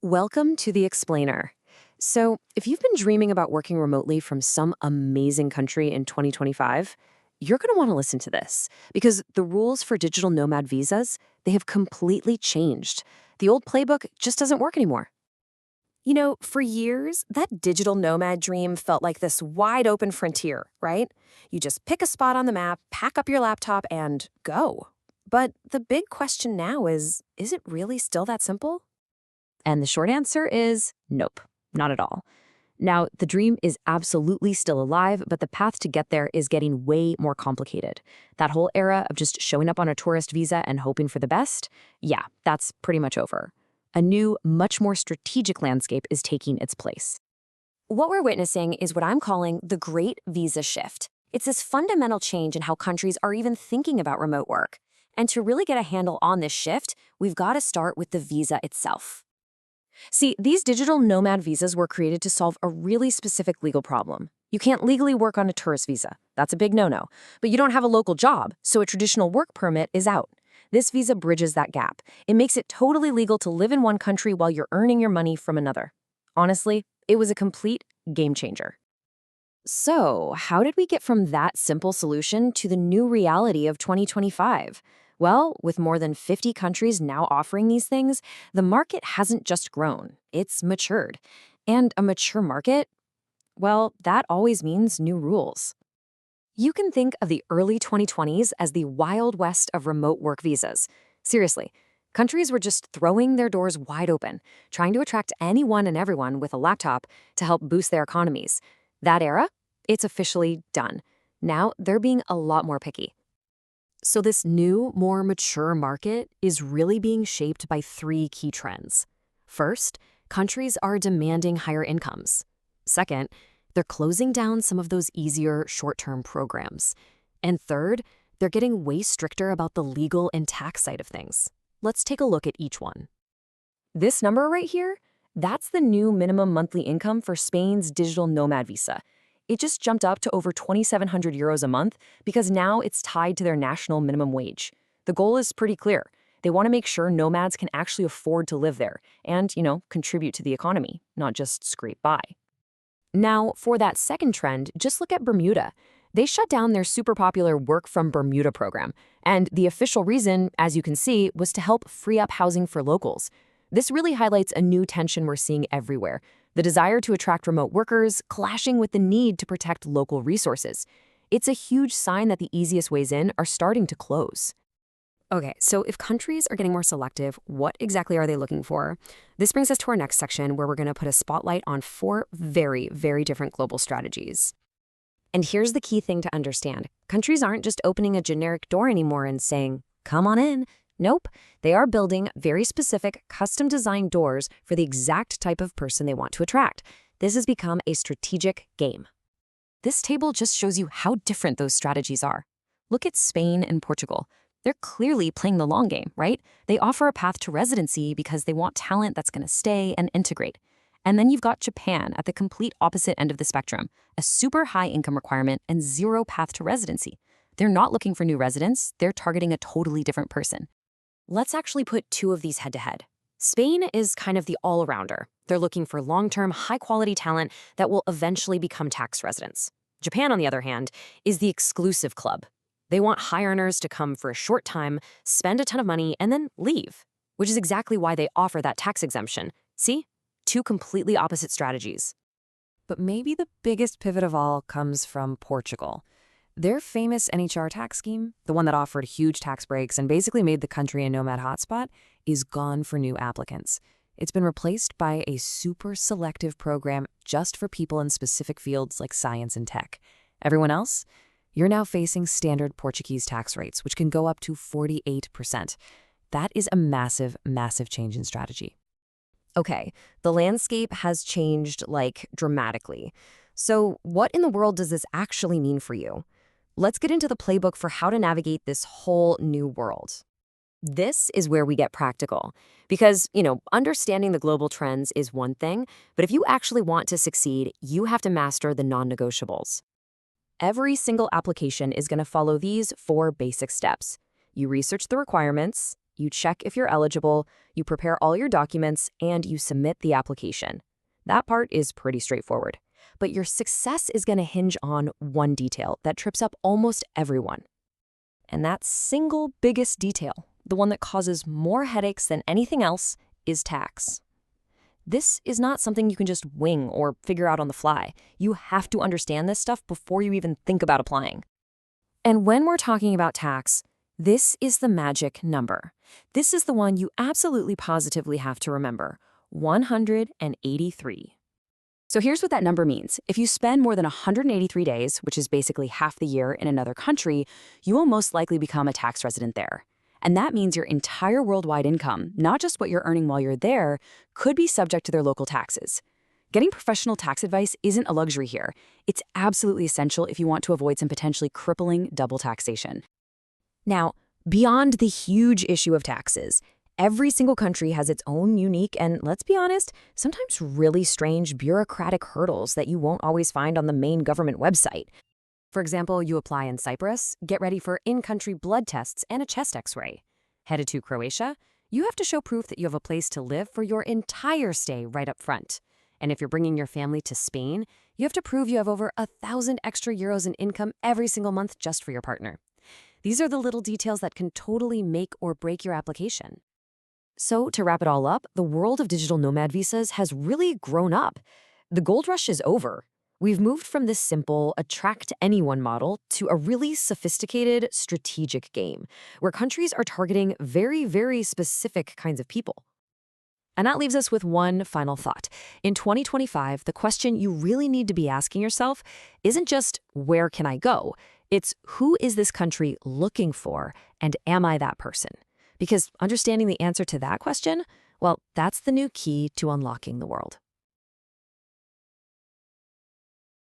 Welcome to The Explainer. So, if you've been dreaming about working remotely from some amazing country in 2025, you're going to want to listen to this because the rules for digital nomad visas, they have completely changed. The old playbook just doesn't work anymore. For years, that digital nomad dream felt like this wide open frontier, right? You just pick a spot on the map, pack up your laptop, and go. But the big question now is it really still that simple? And the short answer is nope, not at all. Now, the dream is absolutely still alive, but the path to get there is getting way more complicated. That whole era of just showing up on a tourist visa and hoping for the best, yeah, that's pretty much over. A new, much more strategic landscape is taking its place. What we're witnessing is what I'm calling the Great Visa Shift. It's this fundamental change in how countries are even thinking about remote work. And to really get a handle on this shift, we've got to start with the visa itself. See, these digital nomad visas were created to solve a really specific legal problem. You can't legally work on a tourist visa. That's a big no-no. But you don't have a local job, so a traditional work permit is out. This visa bridges that gap. It makes it totally legal to live in one country while you're earning your money from another. Honestly, it was a complete game changer. So, how did we get from that simple solution to the new reality of 2025? Well, with more than 50 countries now offering these things, the market hasn't just grown, it's matured. And a mature market, well, that always means new rules. You can think of the early 2020s as the wild west of remote work visas. Seriously, countries were just throwing their doors wide open, trying to attract anyone and everyone with a laptop to help boost their economies. That era, it's officially done. Now they're being a lot more picky. So this new, more mature market is really being shaped by three key trends. First, countries are demanding higher incomes. Second, they're closing down some of those easier short-term programs. And third, they're getting way stricter about the legal and tax side of things. Let's take a look at each one. This number right here, that's the new minimum monthly income for Spain's digital nomad visa. It just jumped up to over 2,700 euros a month because now it's tied to their national minimum wage. The goal is pretty clear. They want to make sure nomads can actually afford to live there and, contribute to the economy, not just scrape by. Now, for that second trend, just look at Bermuda. They shut down their super popular Work from Bermuda program, and the official reason, as you can see, was to help free up housing for locals. This really highlights a new tension we're seeing everywhere, the desire to attract remote workers clashing with the need to protect local resources. It's a huge sign that the easiest ways in are starting to close. Okay, so if countries are getting more selective, what exactly are they looking for? This brings us to our next section where we're going to put a spotlight on four very, very different global strategies. And here's the key thing to understand. Countries aren't just opening a generic door anymore and saying, come on in. Nope, they are building very specific, custom-designed doors for the exact type of person they want to attract. This has become a strategic game. This table just shows you how different those strategies are. Look at Spain and Portugal. They're clearly playing the long game, right? They offer a path to residency because they want talent that's going to stay and integrate. And then you've got Japan at the complete opposite end of the spectrum, a super high income requirement and zero path to residency. They're not looking for new residents, they're targeting a totally different person. Let's actually put two of these head-to-head. Spain is kind of the all-arounder. They're looking for long-term, high-quality talent that will eventually become tax residents. Japan, on the other hand, is the exclusive club. They want high earners to come for a short time, spend a ton of money, and then leave, which is exactly why they offer that tax exemption. See? Two completely opposite strategies. But maybe the biggest pivot of all comes from Portugal. Their famous NHR tax scheme, the one that offered huge tax breaks and basically made the country a nomad hotspot, is gone for new applicants. It's been replaced by a super selective program just for people in specific fields like science and tech. Everyone else? You're now facing standard Portuguese tax rates, which can go up to 48%. That is a massive, massive change in strategy. Okay, the landscape has changed, dramatically. So what in the world does this actually mean for you? Let's get into the playbook for how to navigate this whole new world. This is where we get practical. Because, understanding the global trends is one thing, but if you actually want to succeed, you have to master the non-negotiables. Every single application is going to follow these four basic steps. You research the requirements, You check if you're eligible, you prepare all your documents, and you submit the application. That part is pretty straightforward. But your success is going to hinge on one detail that trips up almost everyone. And that single biggest detail, the one that causes more headaches than anything else, is tax. This is not something you can just wing or figure out on the fly. You have to understand this stuff before you even think about applying. And when we're talking about tax, this is the magic number. This is the one you absolutely positively have to remember: 183. So here's what that number means. If you spend more than 183 days, which is basically half the year, in another country, you will most likely become a tax resident there. And that means your entire worldwide income, not just what you're earning while you're there, could be subject to their local taxes. Getting professional tax advice isn't a luxury here. It's absolutely essential if you want to avoid some potentially crippling double taxation. Now, beyond the huge issue of taxes, every single country has its own unique and, let's be honest, sometimes really strange bureaucratic hurdles that you won't always find on the main government website. For example, you apply in Cyprus, get ready for in-country blood tests and a chest x-ray. Headed to Croatia, you have to show proof that you have a place to live for your entire stay right up front. And if you're bringing your family to Spain, you have to prove you have over 1,000 extra euros in income every single month just for your partner. These are the little details that can totally make or break your application. So, to wrap it all up, the world of digital nomad visas has really grown up. The gold rush is over. We've moved from this simple, attract-anyone model to a really sophisticated, strategic game, where countries are targeting very, very specific kinds of people. And that leaves us with one final thought. In 2025, the question you really need to be asking yourself isn't just, where can I go? It's, who is this country looking for, and am I that person? Because understanding the answer to that question, well, that's the new key to unlocking the world.